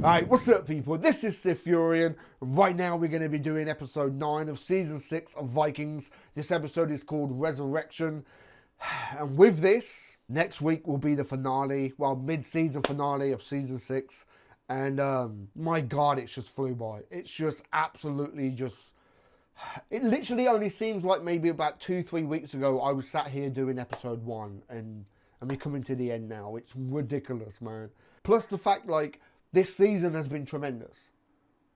Alright, what's up people? This is SiTHFuRioN, and right now we're going to be doing episode 9 of season 6 of Vikings. This episode is called Resurrection, and with this, next week will be the finale, well, mid-season finale of season 6, and my god, it just flew by. It's just absolutely just... It literally only seems like maybe about 2-3 weeks ago I was sat here doing episode 1, and we're coming to the end now. It's ridiculous, man. Plus the fact, like, this season has been tremendous.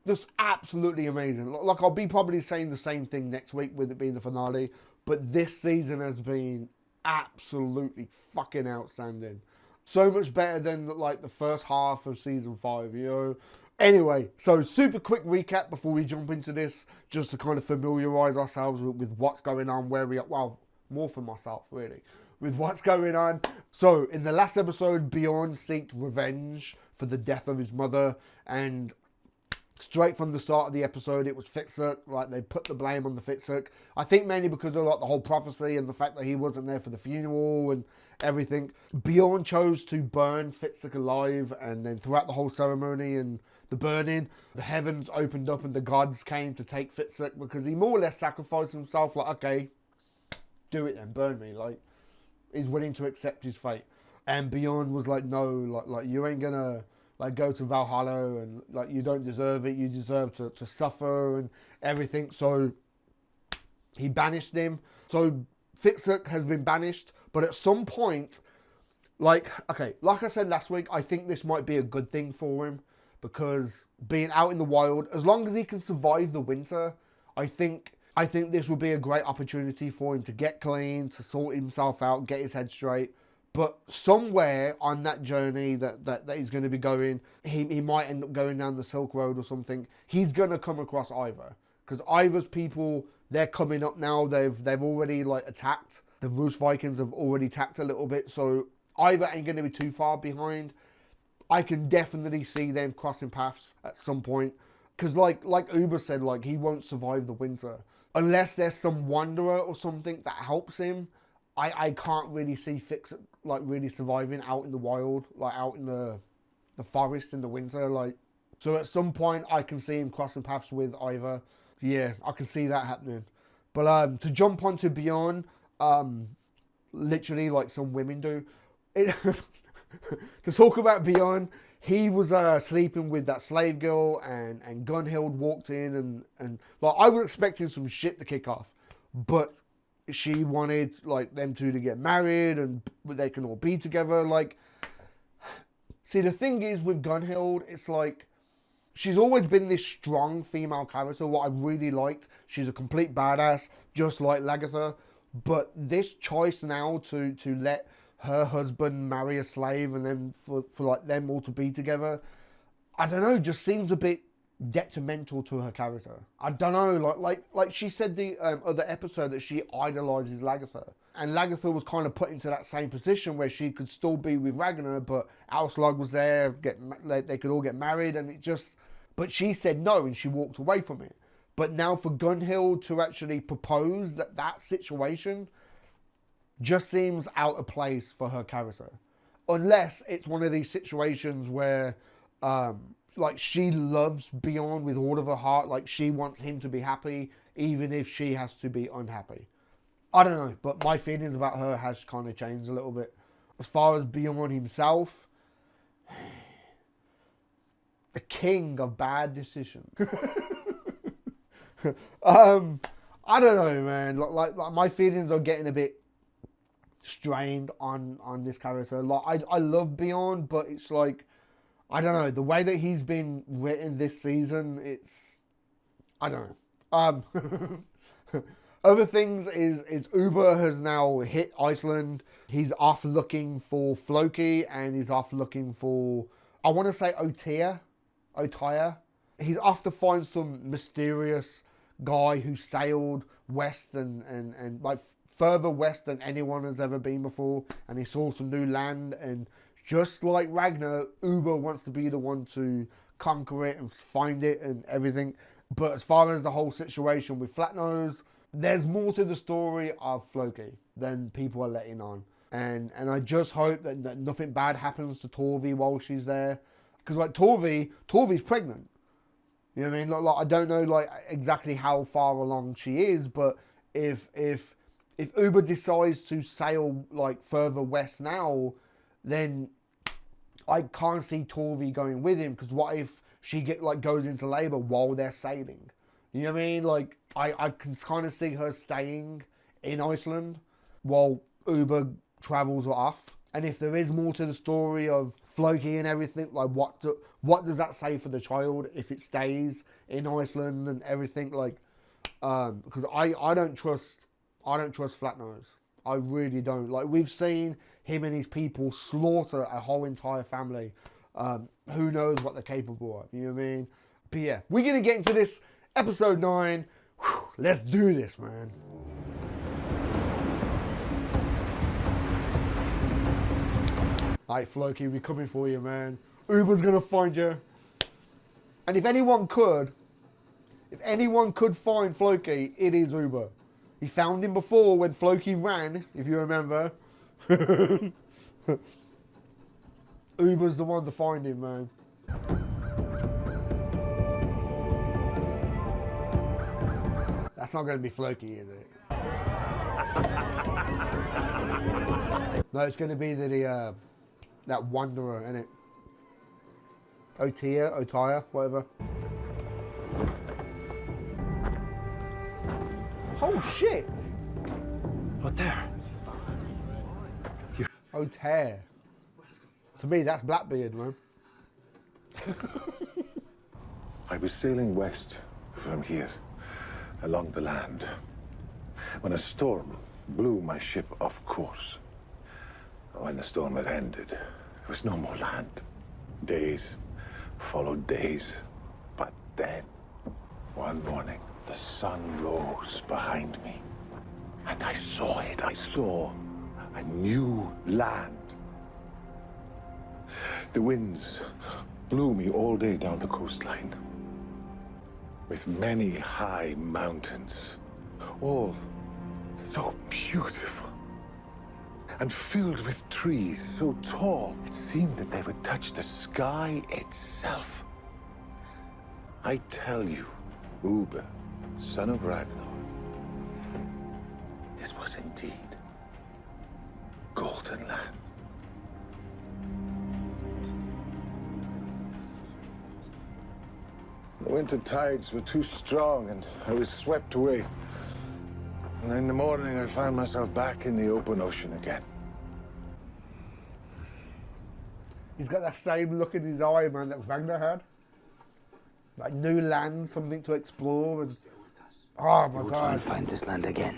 Just absolutely amazing. Like, I'll be probably saying the same thing next week with it being the finale, but this season has been absolutely fucking outstanding. So much better than, like, the first half of season 5, you know? Anyway, so super quick recap before we jump into this, just to kind of familiarise ourselves with what's going on, where we are, well, more for myself, really, with what's going on. So, in the last episode, Bjorn sought revenge for the death of his mother, and straight from the start of the episode, it was Fitzek. Like, they put the blame on the Fitzek. I think mainly because of, like, the whole prophecy and the fact that he wasn't there for the funeral and everything. Bjorn chose to burn Fitzek alive, and then throughout the whole ceremony and the burning, the heavens opened up and the gods came to take Fitzek, because he more or less sacrificed himself. Like, okay, do it then, burn me. Like, he's willing to accept his fate. And Bjorn was like, no, like you ain't gonna, like, go to Valhalla, and, like, you don't deserve it. You deserve to suffer and everything. So he banished him. So Fitzek has been banished, but at some point, like, okay, like I said last week, I think this might be a good thing for him, because being out in the wild, as long as he can survive the winter, I think this will be a great opportunity for him to get clean, to sort himself out, get his head straight. But somewhere on that journey that he's going to be going, he might end up going down the Silk Road or something. He's going to come across Ivor, because Ivor's people, they're coming up now. They've already, like, attacked. The Rus Vikings have already attacked a little bit, so Ivor ain't going to be too far behind. I can definitely see them crossing paths at some point, because like Uber said, like, he won't survive the winter unless there's some wanderer or something that helps him. I can't really see Fitzek, like, really surviving out in the wild, like, out in the forest in the winter. Like, so at some point I can see him crossing paths with Ivor. Yeah, I can see that happening. But to jump onto Bjorn, literally like some women do, to talk about Bjorn, he was sleeping with that slave girl, and Gunhild walked in, and like, I was expecting some shit to kick off, but she wanted, like, them two to get married and they can all be together. Like, see, the thing is with Gunhild, it's like, she's always been this strong female character, what I really liked. She's a complete badass, just like Lagertha. But this choice now to let her husband marry a slave, and then for like them all to be together, I don't know, just seems a bit detrimental to her character. I don't know, like she said the other episode that she idolizes Lagertha, and Lagertha was kind of put into that same position where she could still be with Ragnar, but Aslog was there, they could all get married, and it just, but she said no and she walked away from it. But now for Gunhild to actually propose that situation just seems out of place for her character, unless it's one of these situations where like, she loves Bjorn with all of her heart. Like, she wants him to be happy, even if she has to be unhappy. I don't know, but my feelings about her has kind of changed a little bit. As far as Bjorn himself, the king of bad decisions. I don't know, man. Like my feelings are getting a bit strained on this character. Like, I love Bjorn, but it's like, I don't know, the way that he's been written this season, it's, I don't know. Other things is Uber has now hit Iceland. He's off looking for Floki, and he's off looking for, I want to say Otaya. He's off to find some mysterious guy who sailed west and like further west than anyone has ever been before, and he saw some new land, and just like Ragnar, Uber wants to be the one to conquer it and find it and everything. But as far as the whole situation with Flatnose, there's more to the story of Floki than people are letting on. And I just hope that nothing bad happens to Torvi while she's there. Because like Torvi's pregnant. You know what I mean? Like I don't know like exactly how far along she is, but if Uber decides to sail like further west now, then I can't see Torvi going with him, because what if she goes into labour while they're sailing? You know what I mean? Like I can kind of see her staying in Iceland while Uber travels off. And if there is more to the story of Floki and everything, like what does that say for the child if it stays in Iceland and everything? Like, because I don't trust Flatnose. I really don't. Like, we've seen him and his people slaughter a whole entire family. Who knows what they're capable of? You know what I mean? But yeah, we're gonna get into this episode 9. Whew, let's do this, man. Alright, Floki, we're coming for you, man. Uber's gonna find you. And if anyone could find Floki, it is Uber. He found him before when Floki ran, if you remember. Uber's the one to find him, man. That's not gonna be Floki, is it? No, it's gonna be that wanderer, innit? Otaya, whatever. Oh shit! What there? Otaya. To me, that's Blackbeard, man. I was sailing west from here, along the land, when a storm blew my ship off course. When the storm had ended, there was no more land. Days followed days. But then, one morning, the sun rose behind me. And I saw it. I saw a new land. The winds blew me all day down the coastline, with many high mountains, all so beautiful. And filled with trees so tall, it seemed that they would touch the sky itself. I tell you, Uber, son of Ragnar, this was indeed golden land. The winter tides were too strong and I was swept away. And in the morning, I found myself back in the open ocean again. He's got that same look in his eye, man, that Ragnar had. Like new land, something to explore, and oh my God! god! And find this land again.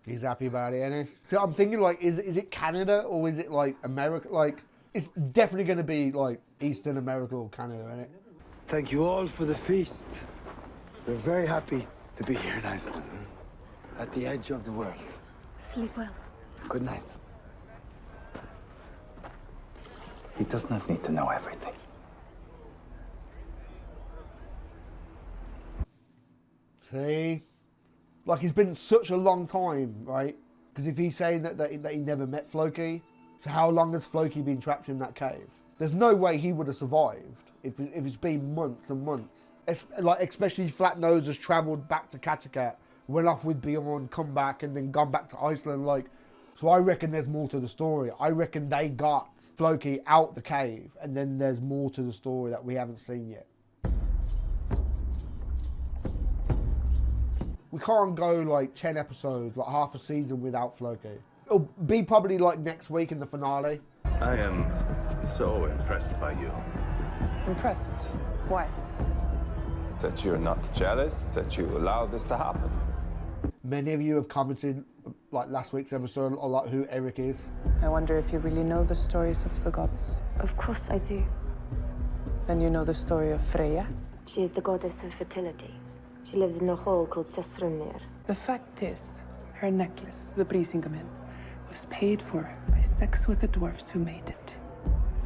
He's happy about it, isn't he? So I'm thinking, like, is it Canada or is it like America? Like, it's definitely going to be like Eastern America or Canada, isn't it? Thank you all for the feast. We're very happy to be here in Iceland, at the edge of the world. Sleep well. Good night. He does not need to know everything. See? Like, it's been such a long time, right? Because if he's saying that he never met Floki, so how long has Floki been trapped in that cave? There's no way he would have survived if it's been months and months. Like, especially Flatnose has travelled back to Kattegat, went off with Bjorn, come back, and then gone back to Iceland. Like, so I reckon there's more to the story. I reckon they got Floki out the cave, and then there's more to the story that we haven't seen yet. We can't go like 10 episodes, like half a season without Floki. It'll be probably like next week in the finale. I am so impressed by you. Impressed? Why? That you're not jealous, that you allow this to happen. Many of you have commented, like last week's episode, on like who Eric is. I wonder if you really know the stories of the gods. Of course I do. Then you know the story of Freya? She is the goddess of fertility. She lives in a hole called SiTHFuRioN. The fact is, her necklace, the Brísingamen, was paid for by sex with the dwarfs who made it.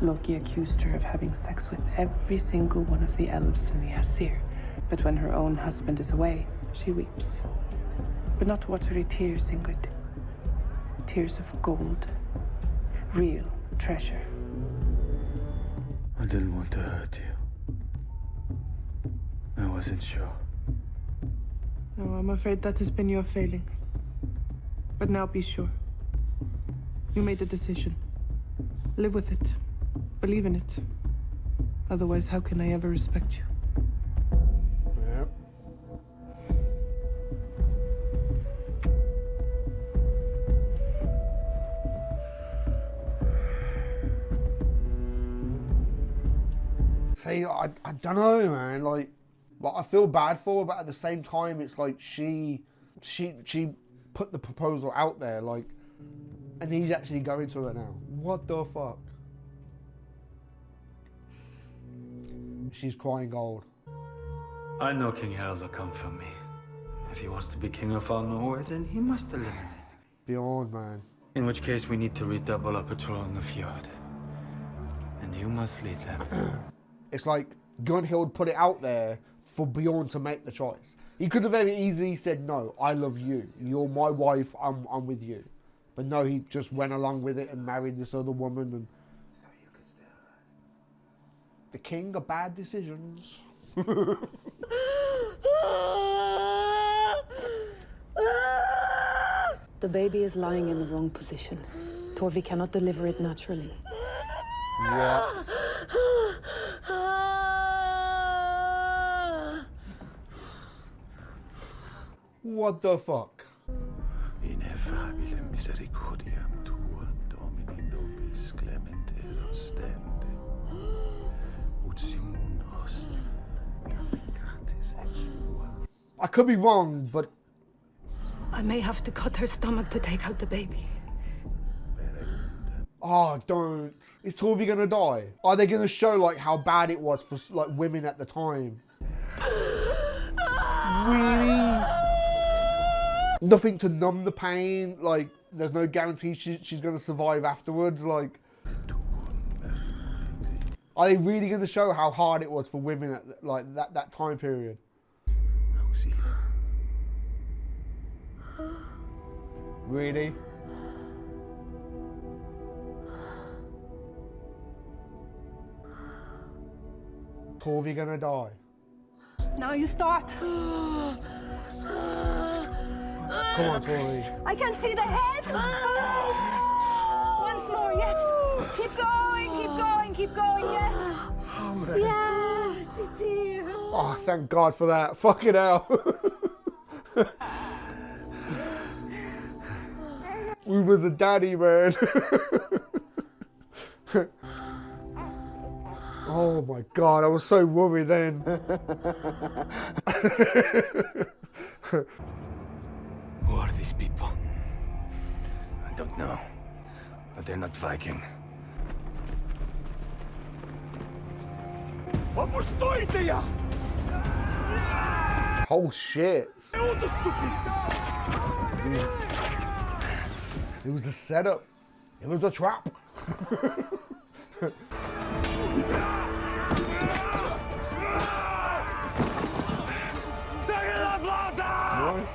Loki accused her of having sex with every single one of the elves in the Aesir. But when her own husband is away, she weeps. But not watery tears, Ingrid. Tears of gold. Real treasure. I didn't want to hurt you. I wasn't sure. No, I'm afraid that has been your failing. But now be sure. You made a decision. Live with it. Believe in it. Otherwise, how can I ever respect you? Yep. See, I don't know, man. Like I feel bad for her, but at the same time, it's like she put the proposal out there, like, and he's actually going to her now. What the fuck? She's crying gold. I know King Harald will come for me. If he wants to be king of all Norway, then he must eliminate me. Beyond, man. In which case, we need to redouble our patrol in the fjord. And you must lead them. It's like Gunhild put it out there for Bjorn to make the choice. He could have very easily said, no, I love you. You're my wife, I'm with you. But no, he just went along with it and married this other woman. And So you can stay alive. the king of bad decisions. The baby is lying in the wrong position. Torvi cannot deliver it naturally. What? What the fuck? Ineffabile misericordiam tua, Domini nobis clemente ostende, ut simul nos capicatis ex tua. I could be wrong, but I may have to cut her stomach to take out the baby. oh, don't. Is Torvi gonna die? Are they gonna show like how bad it was for like women at the time? Really? Nothing to numb the pain. Like, there's no guarantee she's gonna survive afterwards. Like, are they really gonna show how hard it was for women at like that time period? Really? Torvi gonna die? Now you start. Come on, Torvi. I can see the head. Once more, yes. Keep going, keep going, keep going, yes. Yes, it's here. Oh, thank God for that. Fucking hell. We was a daddy, man. Oh my God, I was so worried then. Who are these people? I don't know. But they're not Viking. Oh shit. It was a setup. It was a trap. Nice.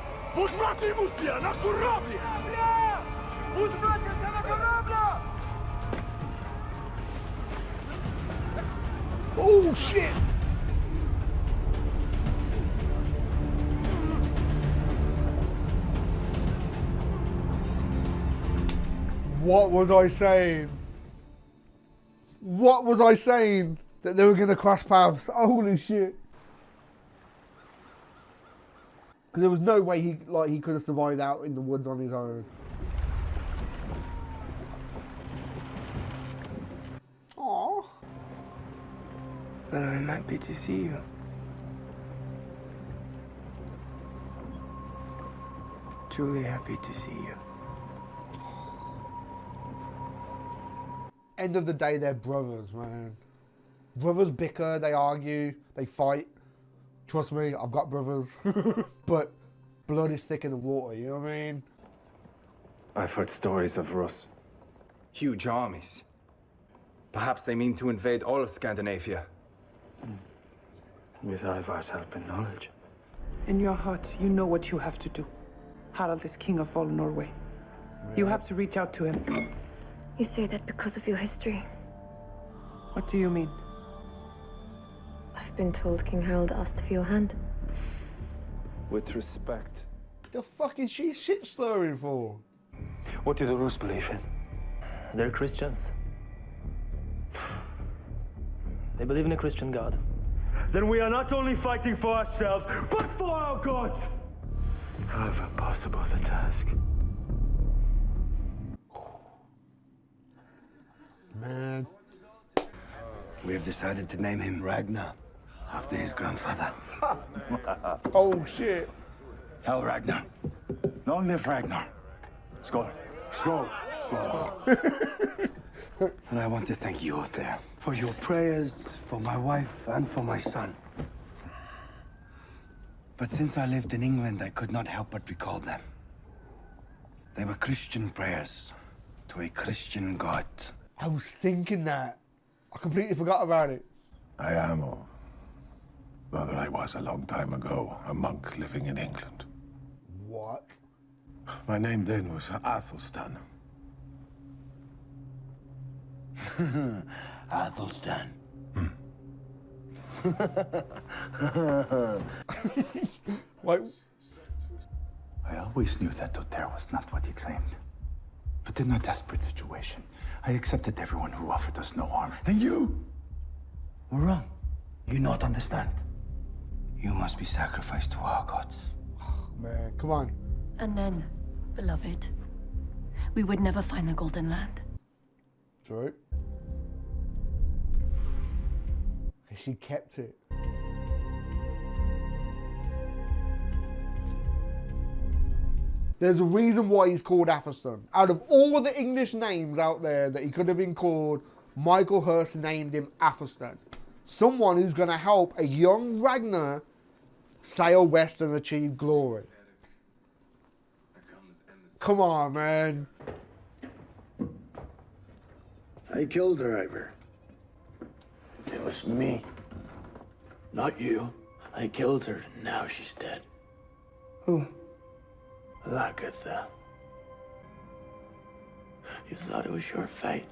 Oh shit! What was I saying? What was I saying? That they were gonna cross paths. Holy shit. Because there was no way he could have survived out in the woods on his own. Aww. But I'm happy to see you. Truly happy to see you. End of the day, they're brothers, man. Brothers bicker, they argue, they fight. Trust me, I've got brothers. But blood is thicker than water, you know what I mean? I've heard stories of Rus. Huge armies. Perhaps they mean to invade all of Scandinavia. With Ivar's help and knowledge. In your heart, you know what you have to do. Harald is king of all Norway. You have to reach out to him. You say that because of your history. What do you mean? I've been told King Harold asked for your hand. With respect. The fuck is she shit stirring for? What do the Rus believe in? They're Christians. They believe in a Christian God. Then we are not only fighting for ourselves, but for our gods! However impossible the task. Man. We have decided to name him Ragnar, after his grandfather. Oh shit. Hell Ragnar. Long live Ragnar. Skål. Skål. And I want to thank you out there for your prayers, for my wife, and for my son. But since I lived in England, I could not help but recall them. They were Christian prayers to a Christian God. I was thinking that. I completely forgot about it. I am, or rather I was a long time ago, a monk living in England. What? My name then was Athelstan. Athelstan. Like, I always knew that Dothere was not what he claimed. But in our desperate situation, I accepted everyone who offered us no harm. Then you were wrong. You not understand. You must be sacrificed to our gods. man, come on. And then, beloved, we would never find the Golden Land. True. She kept it. There's a reason why he's called Athelstan. Out of all the English names out there that he could have been called, Michael Hirst named him Athelstan. Someone who's going to help a young Ragnar sail west and achieve glory. Come on, man. I killed her, Iver. It was me. Not you. I killed her, and now she's dead. Who? Lagatha. You thought it was your fate?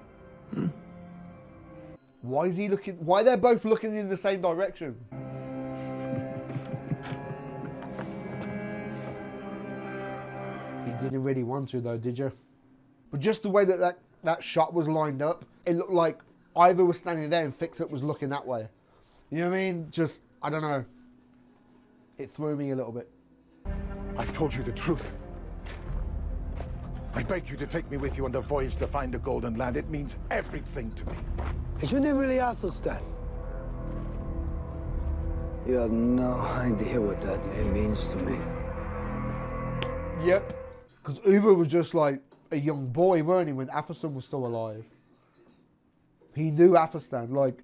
Why is he looking? Why they're both looking in the same direction? You didn't really want to, though, did you? But just the way that shot was lined up, it looked like Ivor was standing there and Fix-It was looking that way. You know what I mean? Just, I don't know. It threw me a little bit. I've told you the truth. I beg you to take me with you on the voyage to find the Golden Land. It means everything to me. Is your name really Athelstan? You have no idea what that name means to me. Yep. Because Uber was just like a young boy, weren't he, when Athelstan was still alive? He knew Athelstan, like...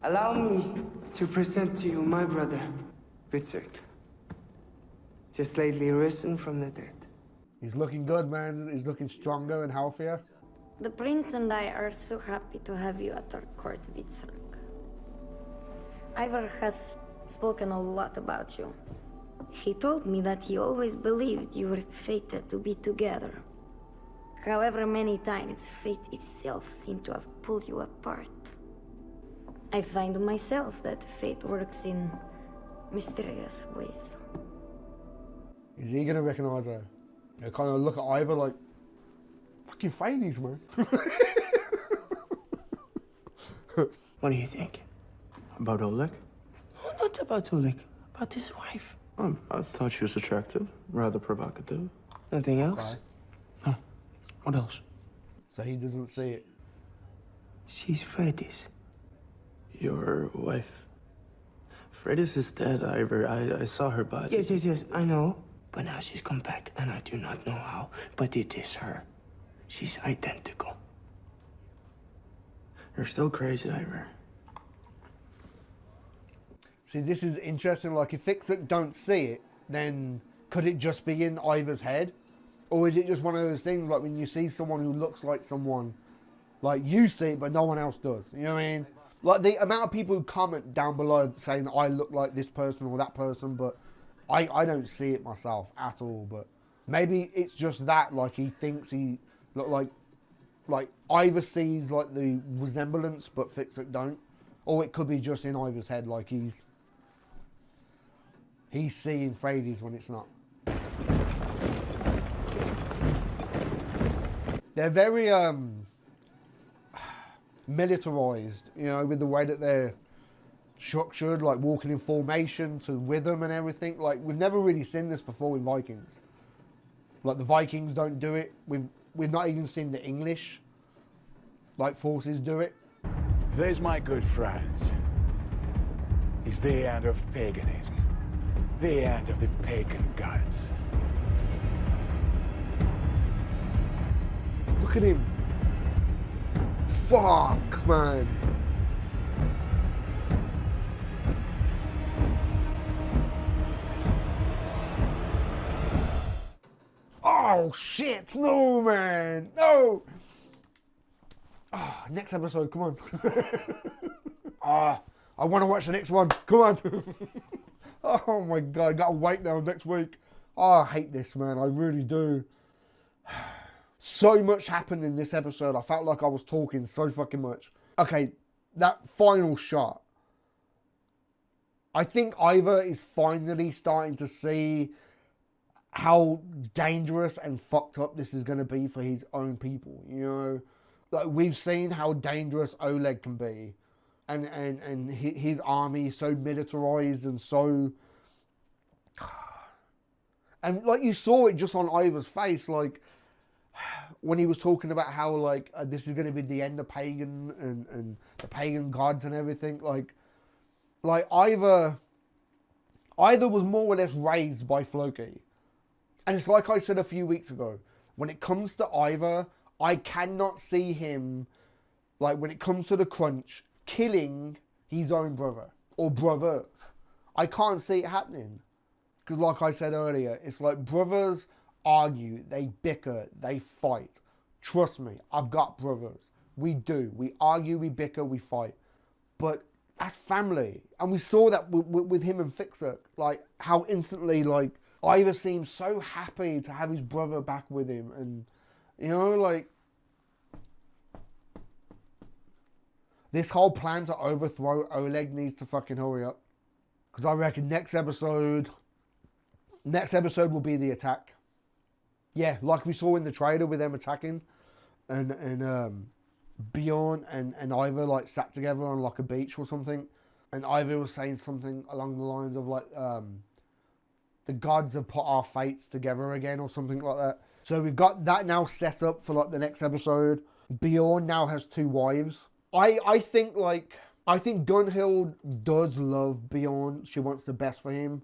Allow me to present to you my brother, Richard. Just lately risen from the dead. He's looking good, man. He's looking stronger and healthier. The prince and I are so happy to have you at our court, Vitsark. Ivar has spoken a lot about you. He told me that he always believed you were fated to be together. However many times fate itself seemed to have pulled you apart. I find myself that fate works in mysterious ways. Is he gonna recognize her? I kind of look at Ivor like, fucking Fraidies, man. What do you think? About Oleg? Oh, not about Oleg, about his wife. I thought she was attractive, rather provocative. Nothing else? No. What else? So he doesn't see it. She's Freddy's. Your wife. Fredis is dead, Ivor. I saw her body. Yes, I know. But now she's come back, and I do not know how, but it is her. She's identical. You're still crazy, Ivor. See, this is interesting. Like, if Fix-It don't see it, then could it just be in Ivor's head? Or is it just one of those things, like when you see someone who looks like someone, like you see it, but no one else does? You know what I mean? Like, the amount of people who comment down below saying I look like this person or that person, but I don't see it myself at all. But Maybe it's just that, like, he thinks he, like Ivor sees, like, the resemblance, but Fixit don't. Or it could be just in Ivor's head, like, he's seeing Frades when it's not. They're very, militarized, you know, with the way that they're structured, like walking in formation to rhythm and everything. Like, we've never really seen this before in Vikings. Like, the Vikings don't do it. We've not even seen the English, like, forces do it. There's my good friends. It's the end of paganism. The end of the pagan gods. Look at him. Fuck, man. Oh, shit. No, man. No. Oh, next episode. Come on. I want to watch the next one. Come on. Oh, my God. Got to wait now next week. Oh, I hate this, man. I really do. So much happened in this episode. I felt like I was talking so fucking much. Okay, that final shot. I think Ivor is finally starting to see how dangerous and fucked up this is going to be for his own people, you know? Like, we've seen how dangerous Oleg can be. And his army is so militarized and so... And, like, you saw it just on Ivor's face, like... When he was talking about how, like, this is going to be the end of pagan and the pagan gods and everything, like Ivor was more or less raised by Floki. And it's like I said a few weeks ago, when it comes to Ivor, I cannot see him, like, when it comes to the crunch, killing his own brother or brothers. I can't see it happening. Because like I said earlier, it's like brothers argue, they bicker, they fight. Trust me, I've got brothers. We do. We argue, we bicker, we fight. But that's family. And we saw that with him and Fixit. Like, how instantly, like, Ivor seems so happy to have his brother back with him. And, you know, like, this whole plan to overthrow Oleg needs to fucking hurry up. Because I reckon next episode will be the attack. Yeah, like we saw in the trailer with them attacking, and Bjorn and Ivor, like, sat together on, like, a beach or something, and Ivor was saying something along the lines of, like, the gods have put our fates together again or something like that. So we've got that now set up for, like, the next episode. Bjorn now has 2 wives. I think Gunhild does love Bjorn. She wants the best for him,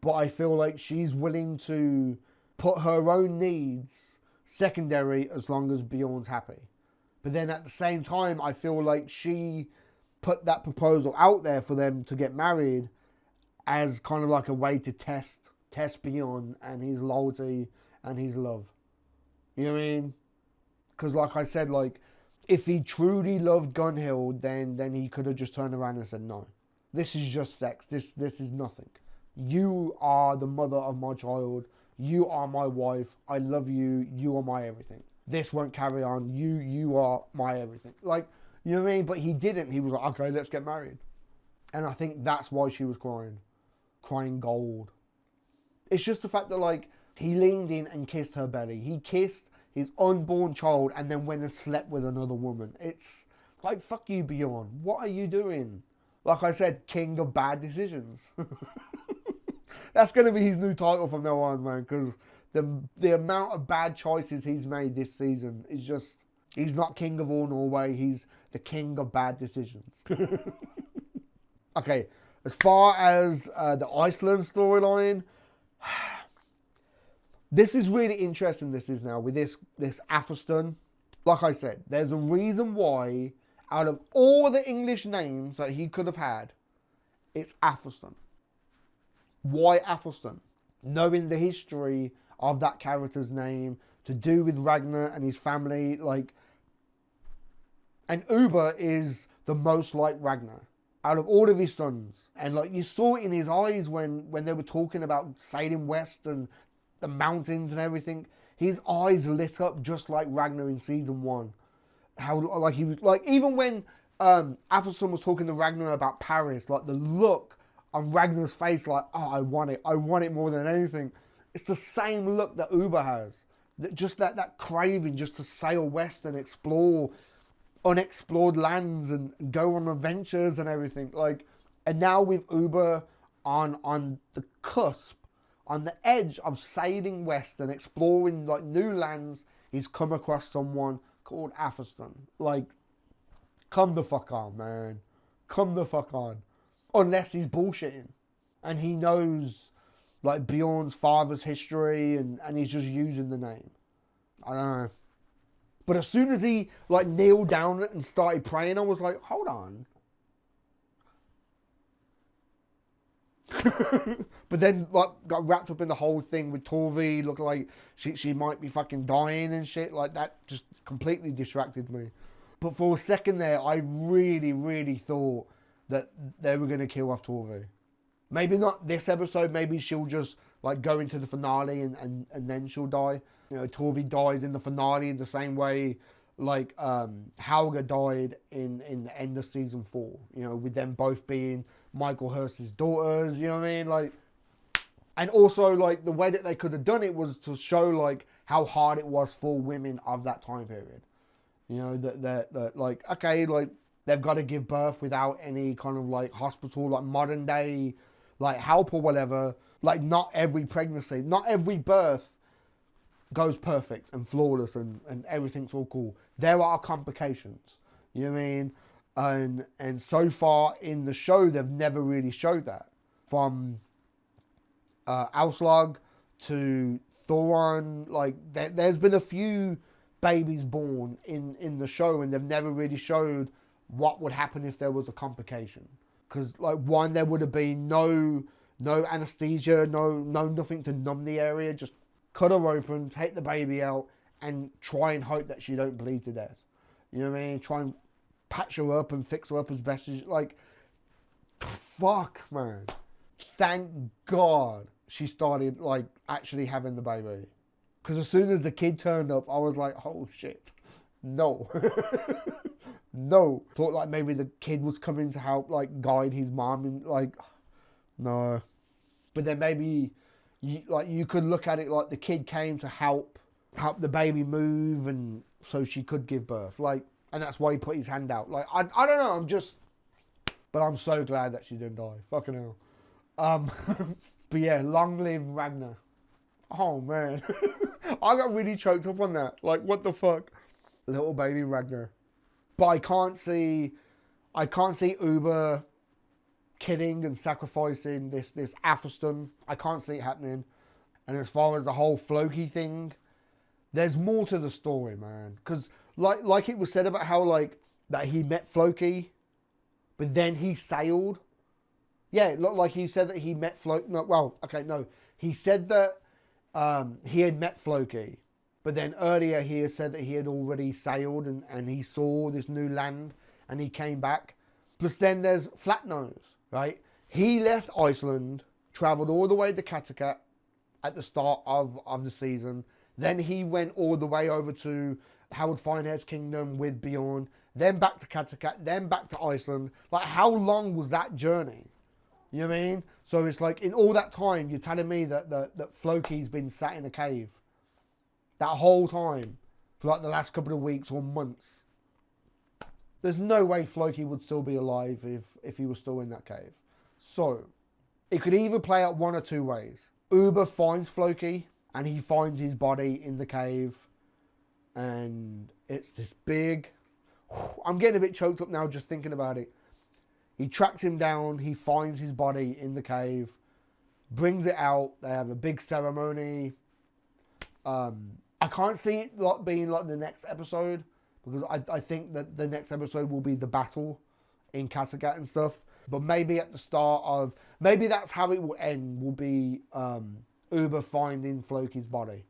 but I feel like she's willing to put her own needs secondary as long as Bjorn's happy. But then at the same time, I feel like she put that proposal out there for them to get married as kind of like a way to test Bjorn and his loyalty and his love. You know what I mean? Because like I said, like, if he truly loved Gunhild, then he could have just turned around and said, no, this is just sex. This is nothing. You are the mother of my child. You are my wife. I love you. You are my everything. This won't carry on. You are my everything. Like, you know what I mean? But he didn't. He was like, okay, let's get married. And I think that's why she was crying. Crying gold. It's just the fact that, like, he leaned in and kissed her belly. He kissed his unborn child and then went and slept with another woman. It's like, fuck you, Bjorn. What are you doing? Like I said, king of bad decisions. That's going to be his new title from now on, man, because the amount of bad choices he's made this season is just... He's not king of all Norway, he's the king of bad decisions. Okay, as far as the Iceland storyline, this is really interesting, this is now, with this Athelstan. Like I said, there's a reason why, out of all the English names that he could have had, it's Athelstan. Why Athelstan? Knowing the history of that character's name, to do with Ragnar and his family, like... And Uber is the most like Ragnar out of all of his sons. And, like, you saw it in his eyes when they were talking about sailing west and the mountains and everything. His eyes lit up just like Ragnar in season 1. How like he was like, even when Athelstan was talking to Ragnar about Paris, like the look on Ragnar's face, like, oh, I want it more than anything. It's the same look that Uber has. That craving just to sail west and explore unexplored lands and go on adventures and everything. Like, and now with Uber on the cusp, on the edge of sailing west and exploring like new lands, he's come across someone called Athelstan. Like, come the fuck on, man. Come the fuck on. Unless he's bullshitting and he knows like Bjorn's father's history and he's just using the name. I don't know. But as soon as he like kneeled down and started praying, I was like, hold on. But then like got wrapped up in the whole thing with Torvi, looked like she might be fucking dying and shit. Like, that just completely distracted me. But for a second there, I really, really thought that they were going to kill off Torvi. Maybe not this episode, maybe she'll just like go into the finale and then she'll die. You know, Torvi dies in the finale the same way like Helga died in the end of season 4. You know, with them both being Michael Hurst's daughters, you know what I mean? Like, and also like the way that they could have done it was to show like how hard it was for women of that time period. You know, that like, okay, like they've got to give birth without any kind of like hospital, like modern day like help or whatever. Like, not every pregnancy, not every birth goes perfect and flawless and everything's all cool. There are complications, you know what I mean? And so far in the show, they've never really showed that. From Auslag to Thoron, like there's been a few babies born in the show and they've never really showed what would happen if there was a complication. Because like, one, there would have been no anesthesia, nothing to numb the area, just cut her open, take the baby out, and try and hope that she don't bleed to death. You know what I mean? Try and patch her up and fix her up as best as, like, fuck, man. Thank God she started, like, actually having the baby. Because as soon as the kid turned up, I was like, oh shit, no. No. Thought like maybe the kid was coming to help, like, guide his mom, and like, no. But then maybe you could look at it like the kid came to help the baby move, and so she could give birth. Like, and that's why he put his hand out. Like, I don't know. But I'm so glad that she didn't die. Fucking hell. But yeah, long live Ragnar. Oh man, I got really choked up on that. Like, what the fuck, little baby Ragnar. But I can't see Uber killing and sacrificing this Athelstan. I can't see it happening. And as far as the whole Floki thing, there's more to the story, man. Because like it was said about how like that he met Floki, but then he sailed. Yeah, like he said that he met Floki. No, well, okay, no. He said that he had met Floki, but then earlier he had said that he had already sailed and he saw this new land and he came back. Plus then there's Flatnose, right? He left Iceland, travelled all the way to Kattegat at the start of the season. Then he went all the way over to Howard Finehead's kingdom with Bjorn, then back to Kattegat, then back to Iceland. Like, how long was that journey? You know what I mean? So it's like, in all that time, you're telling me that Floki's been sat in a cave that whole time for like the last couple of weeks or months. There's no way Floki would still be alive if he was still in that cave. So it could either play out one or two ways. Uber finds Floki and he finds his body in the cave and it's this big... I'm getting a bit choked up now just thinking about it. He tracks him down, he finds his body in the cave, brings it out, they have a big ceremony. I can't see it like being like the next episode, because I think that the next episode will be the battle in Kattegat and stuff. But maybe at the start of... Maybe that's how it will end, will be Uber finding Floki's body.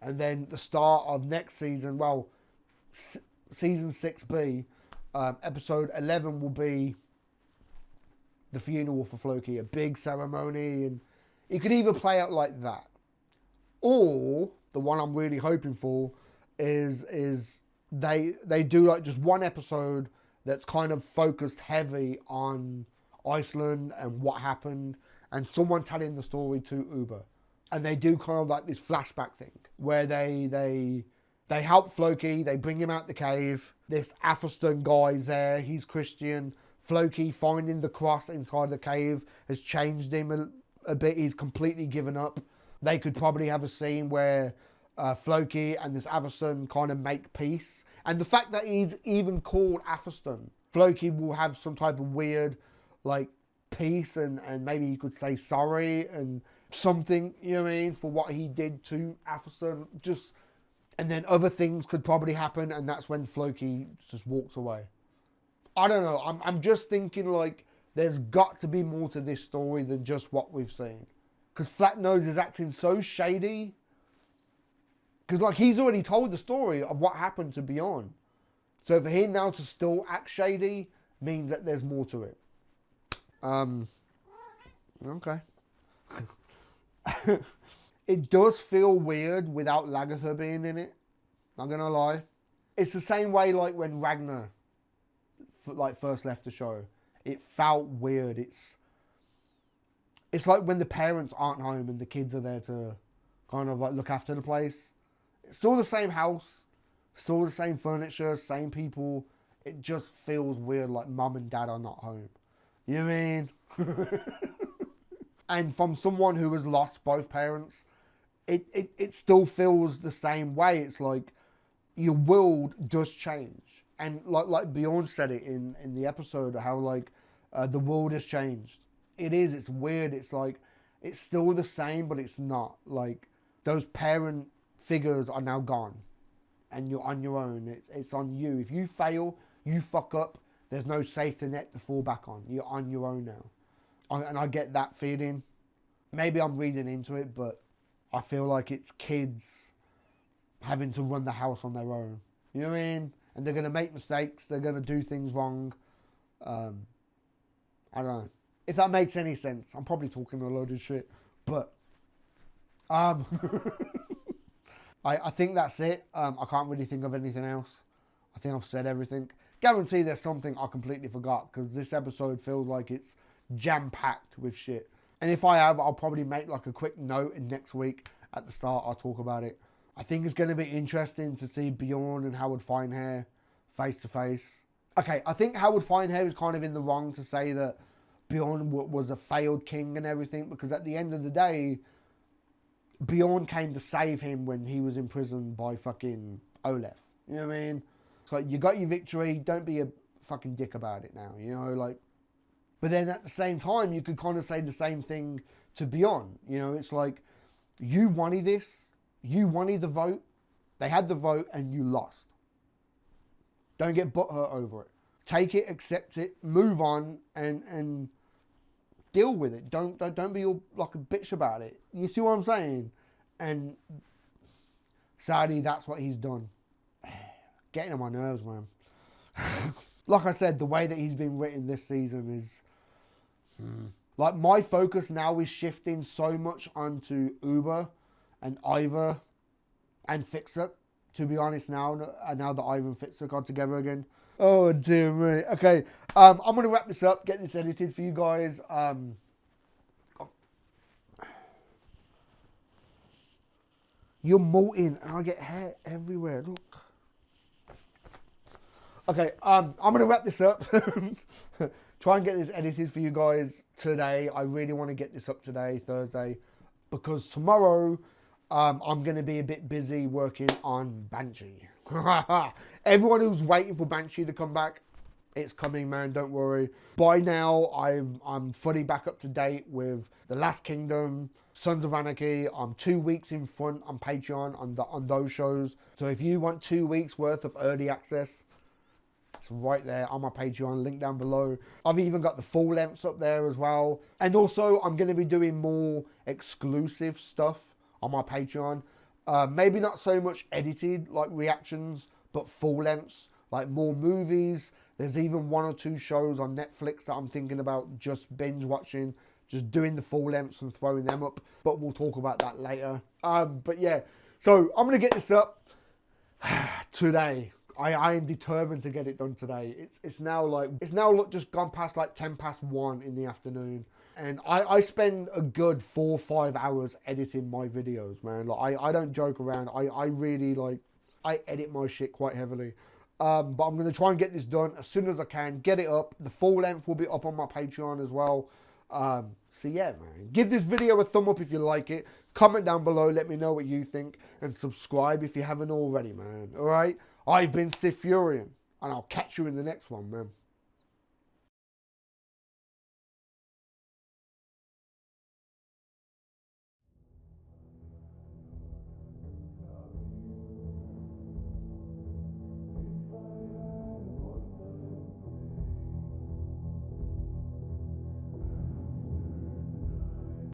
And then the start of next season, well, season 6B, episode 11 will be the funeral for Floki, a big ceremony, and it could either play out like that. Or the one I'm really hoping for is they do like just one episode that's kind of focused heavy on Iceland and what happened, and someone telling the story to Uber. And they do kind of like this flashback thing where they help Floki, they bring him out the cave. This Atherston guy's there, he's Christian. Floki finding the cross inside the cave has changed him a bit. He's completely given up. They could probably have a scene where Floki and this Atherston kind of make peace. And the fact that he's even called Atherston, Floki will have some type of weird like peace and maybe you could say sorry and something, you know what I mean, for what he did to Atherston. Just, and then other things could probably happen, and that's when Floki just walks away. I don't know. I'm just thinking like there's got to be more to this story than just what we've seen. Because Flatnose is acting so shady. Because like he's already told the story of what happened to Bjorn. So for him now to still act shady means that there's more to it. Okay. It does feel weird without Lagertha being in it. Not gonna lie. It's the same way like when Ragnar like first left the show. It felt weird. It's like when the parents aren't home and the kids are there to kind of like look after the place. It's still the same house, still the same furniture, same people. It just feels weird like mum and dad are not home. You know what I mean? And from someone who has lost both parents, it still feels the same way. It's like your world does change. And like Bjorn said it in the episode, how like the world has changed. It's weird. It's like, it's still the same, but it's not. Like those parent figures are now gone and you're on your own. It's on you. If you fail, you fuck up, there's no safety net to fall back on. You're on your own now. And I get that feeling. Maybe I'm reading into it, but I feel like it's kids having to run the house on their own. You know what I mean? And they're going to make mistakes. They're going to do things wrong. I don't know. If that makes any sense. I'm probably talking a load of shit. But I think that's it. I can't really think of anything else. I think I've said everything. Guarantee there's something I completely forgot, because this episode feels like it's jam-packed with shit. And if I have, I'll probably make like a quick note, and next week at the start I'll talk about it. I think it's going to be interesting to see Bjorn and Howard Finehair face to face. Okay, I think Howard Finehair is kind of in the wrong to say that Bjorn was a failed king and everything, because at the end of the day, Bjorn came to save him when he was imprisoned by fucking Olaf. You know what I mean? It's like, you got your victory, don't be a fucking dick about it now, you know, like. But then at the same time, you could kind of say the same thing to Bjorn. You know, it's like, you wanted this, you wanted the vote, they had the vote and you lost. Don't get butthurt over it. Take it, accept it, move on, and deal with it. Don't be all like a bitch about it. You see what I'm saying? And sadly, that's what he's done. Getting on my nerves, man. Like I said, the way that he's been written this season is... Like, my focus now is shifting so much onto Uber and Ivor and Fixer, to be honest, now that Ivor and Fixer got together again. Oh, dear me. Okay, I'm going to wrap this up, get this edited for you guys. You're molting, and I get hair everywhere, look. Okay, I'm going to wrap this up. Try and get this edited for you guys today. I really want to get this up today, Thursday, because tomorrow I'm going to be a bit busy working on Banshee. Everyone who's waiting for Banshee to come back, it's coming, man, don't worry. By now, I'm fully back up to date with The Last Kingdom, Sons of Anarchy. I'm 2 weeks in front on Patreon on those shows. So if you want 2 weeks worth of early access, it's right there on my Patreon, link down below. I've even got the full lengths up there as well. And also, I'm going to be doing more exclusive stuff on my Patreon. Maybe not so much edited, like reactions, but full lengths, like more movies. There's even 1 or 2 shows on Netflix that I'm thinking about just binge watching, just doing the full lengths and throwing them up. But we'll talk about that later. But yeah, so I'm going to get this up today. I am determined to get it done today. It's now just gone past like 10 past 1 in the afternoon. And I spend a good 4 or 5 hours editing my videos, man. Like I don't joke around. I really like, I edit my shit quite heavily. But I'm going to try and get this done as soon as I can. Get it up. The full length will be up on my Patreon as well. So yeah, man. Give this video a thumb up if you like it. Comment down below. Let me know what you think. And subscribe if you haven't already, man. Alright? I've been SiTHFuRioN. And I'll catch you in the next one, man.